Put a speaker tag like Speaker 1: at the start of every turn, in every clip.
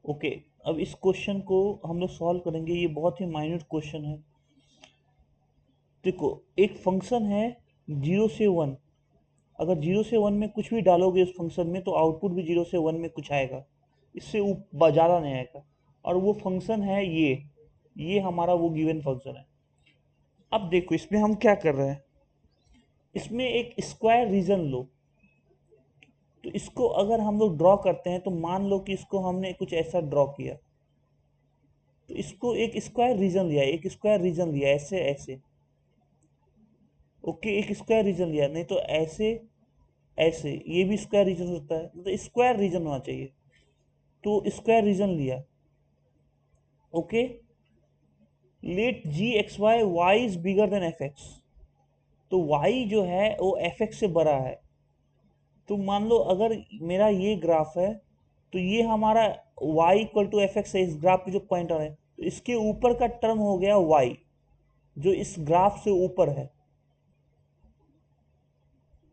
Speaker 1: Okay, अब इस question को हम लोग सॉल्व करेंगे। ये बहुत ही माइन्यूट क्वेश्चन है। देखो, एक फंक्शन है 0 से 1। अगर 0 से 1 में कुछ भी डालोगे उस फंक्शन में तो आउटपुट भी 0 से 1 में कुछ आएगा, इससे ज़्यादा नहीं आएगा। और वो फंक्शन है ये हमारा वो गिवन फंक्शन है। अब देखो इसमें हम क्या कर रहे हैं, इसमें एक स्क्वायर रीजन लो। तो इसको अगर हम लोग ड्रॉ करते हैं तो मान लो कि इसको हमने कुछ ऐसा ड्रॉ किया, तो इसको एक स्क्वायर रीजन लिया, एक स्क्वायर रीजन लिया ऐसे ऐसे। ओके, एक स्क्वायर रीजन लिया, नहीं तो ऐसे ऐसे, ये भी स्क्वायर रीजन होता है, मतलब स्क्वायर रीजन होना चाहिए। तो स्क्वायर रीजन लिया। Okay, let g x y y is bigger than f x. तो वाई जो है वो एफ एक्स से बड़ा है। तो मान लो अगर मेरा ये ग्राफ है, तो ये हमारा y equal to f x है, इस ग्राफ पे जो पॉइंटर है, तो इसके ऊपर का टर्म हो गया y, जो इस ग्राफ से ऊपर है।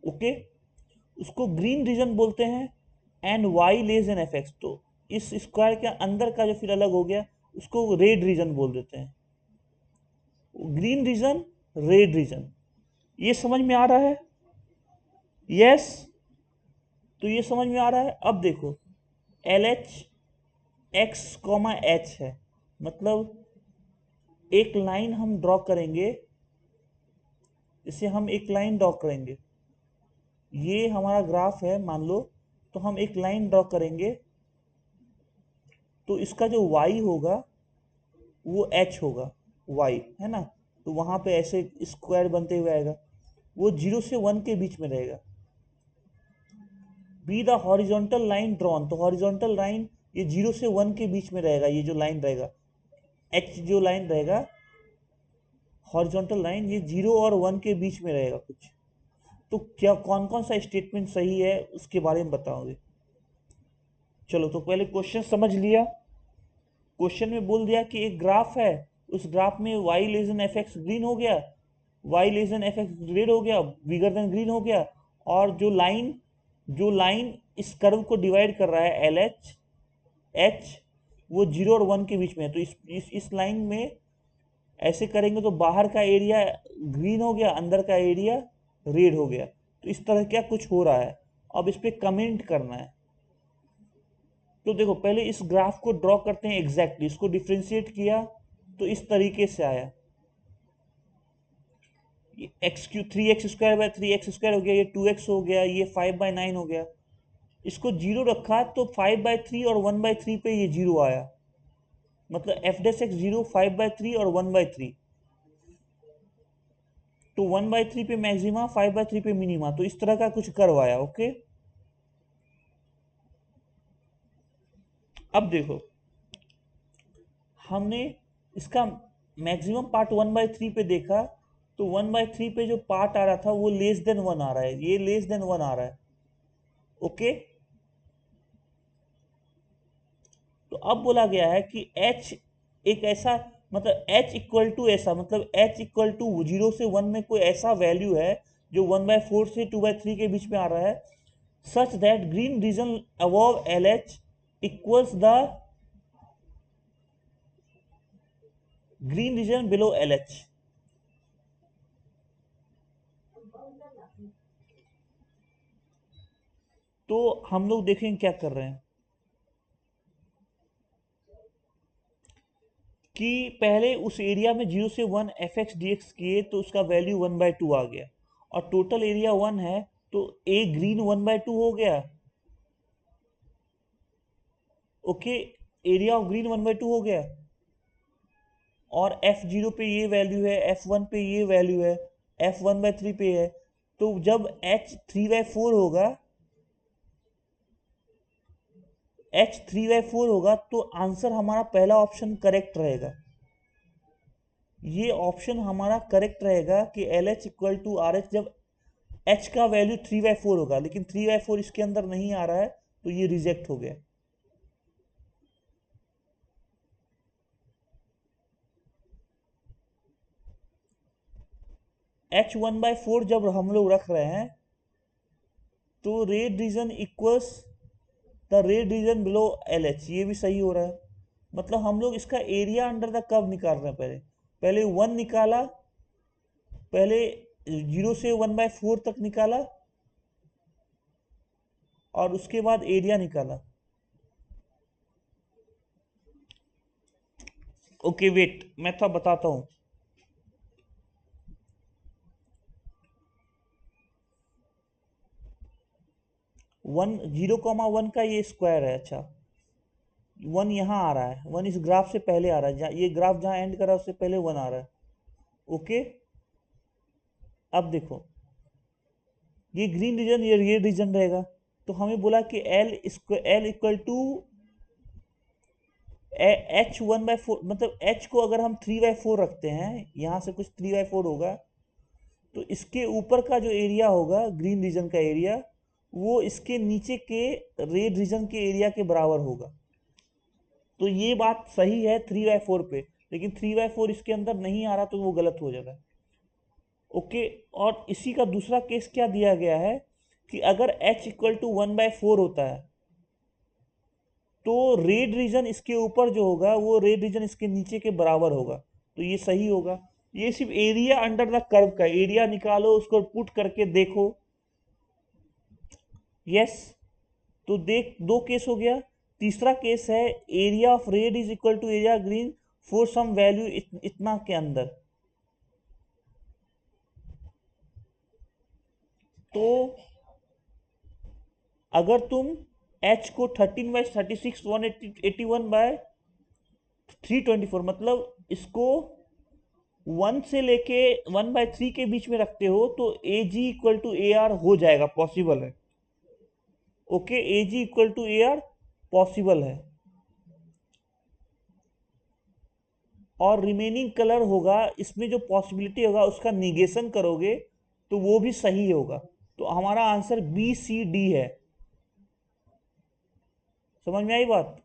Speaker 1: ओके, उसको ग्रीन रीजन बोलते हैं। And y less than f x, तो इस स्क्वायर के अंदर का जो फिर अलग हो गया, उसको रेड रीजन बोल देते हैं। ग्रीन रीजन, रेड रीजन, ये समझ में आ रहा है? यस, तो ये समझ में आ रहा है। अब देखो, L H x comma H है, मतलब एक लाइन हम ड्रॉ करेंगे। इसे हम एक लाइन ड्रॉ करेंगे, ये हमारा ग्राफ है मान लो। तो हम एक लाइन ड्रॉ करेंगे, तो इसका जो y होगा वो h होगा, y है ना। तो वहां पे ऐसे स्क्वायर बनते हुए आएगा, वो 0 से 1 के बीच में रहेगा। Be the horizontal line drawn, तो हॉरिजॉन्टल लाइन ये 0 से 1 के बीच में रहेगा। ये जो लाइन रहेगा h, जो लाइन रहेगा हॉरिजॉन्टल लाइन, ये 0 और 1 के बीच में रहेगा कुछ। तो क्या कौन कौन सा स्टेटमेंट सही है उसके बारे में बताओगे। चलो, तो पहले क्वेश्चन समझ लिया। क्वेश्चन में बोल दिया कि एक ग्राफ है, उस ग्राफ में y less than f x green हो गया, y less than f x red हो गया, बिगर देन ग्रीन हो गया। और जो लाइन इस कर्व को डिवाइड कर रहा है एल एच एच, वो 0 और 1 के बीच में है। तो इस लाइन में ऐसे करेंगे तो बाहर का एरिया ग्रीन हो गया, अंदर का एरिया रेड हो गया। तो इस तरह क्या कुछ हो रहा है। अब इस पर कमेंट करना है। तो देखो, पहले इस ग्राफ को ड्रॉ करते हैं एग्जैक्टली। इसको डिफ्रेंशिएट किया तो इस तरीके से आया, एक्स क्यू 3x² हो गया, ये 2x हो गया, ये 5/9 हो गया। इसको जीरो रखा तो 5/3 और 1/3 पे ये जीरो आया, मतलब एफ डेस एक्स जीरो, 5/3 और 1/3। तो 1/3 पे मैक्सिमा, 5/3 पे मिनिमा, तो इस तरह का कुछ कर्व आया। ओके, अब देखो, हमने इसका मैक्सिमम पार्ट 1/3 पे देखा, तो 1/3 पे जो पार्ट आ रहा था वो लेस देन 1 आ रहा है, ये लेस देन 1 आ रहा है। ओके, तो अब बोला गया है कि h एक ऐसा, मतलब h इक्वल टू ऐसा, मतलब h इक्वल टू 0 से 1 में कोई ऐसा वैल्यू है जो 1/4 से 2/3 के बीच में आ रहा है, such that green region above L H equals the green region below L H. तो हम लोग देखें क्या कर रहे हैं कि पहले उस एरिया में 0 से 1 एफ एक्स डी एक्स किए तो उसका वैल्यू 1/2 आ गया, और टोटल एरिया 1 है, तो ए ग्रीन 1/2 हो गया। ओके, एरिया ऑफ ग्रीन 1/2 हो गया। और F0 पे ये वैल्यू है, F1 पे ये वैल्यू है, F1/3 पे है। तो जब H3/4 होगा तो आंसर हमारा पहला ऑप्शन करेक्ट रहेगा। ये ऑप्शन हमारा करेक्ट रहेगा कि L H equal to R H, जब एच का वैल्यू 3/4 होगा। लेकिन 3/4 इसके अंदर नहीं आ रहा है, तो ये रिजेक्ट हो गया। H1/4 जब हम लोग रख रहे हैं, तो red region equals the red region below L H, ये भी सही हो रहा है। मतलब हम लोग इसका एरिया अंडर द कर्व निकाल रहे हैं। पहले पहले 1 निकाला, पहले 0 से 1/4 तक निकाला, और उसके बाद एरिया निकाला। ओके वेट, मैं तो बताता हूँ। 0,1 का ये स्क्वायर है। अच्छा, 1 यहाँ आ रहा है, 1 इस ग्राफ से पहले आ रहा है, ये ग्राफ जहाँ एंड कर रहा है उससे पहले 1 आ रहा है। ओके, अब देखो, ये ग्रीन रीजन, ये रेड रीजन रहेगा। तो हमें बोला कि एल इक्वल टू H1/4, मतलब H को अगर हम 3/4 रखते हैं, यहाँ से कुछ 3/4 होगा, तो इसके ऊपर का जो एरिया होगा ग्रीन रीजन का एरिया, वो इसके नीचे के रेड रीजन के एरिया के बराबर होगा। तो ये बात सही है 3/4 पे, लेकिन 3/4 इसके अंदर नहीं आ रहा, तो वो गलत हो जाएगा। ओके, और इसी का दूसरा केस क्या दिया गया है कि अगर H इक्वल टू 1/4 होता है, तो रेड रीजन इसके ऊपर जो होगा वो रेड रीजन इसके नीचे के बराबर होगा, तो ये सही होगा। ये सिर्फ एरिया अंडर द कर्व का एरिया निकालो, उसको पुट करके देखो। यस, तो देख, दो केस हो गया। तीसरा केस है area of red is equal to area green for some value इतना के अंदर। तो अगर तुम H को 13/36 181/324, मतलब इसको 1 से लेके 1/3 के बीच में रखते हो, तो A G equal to A R हो जाएगा, पॉसिबल है। Okay, A G equal to A R possible है। और रिमेनिंग कलर होगा, इसमें जो पॉसिबिलिटी होगा उसका निगेशन करोगे तो वो भी सही होगा। तो हमारा आंसर बी सी डी है। समझ में आई बात?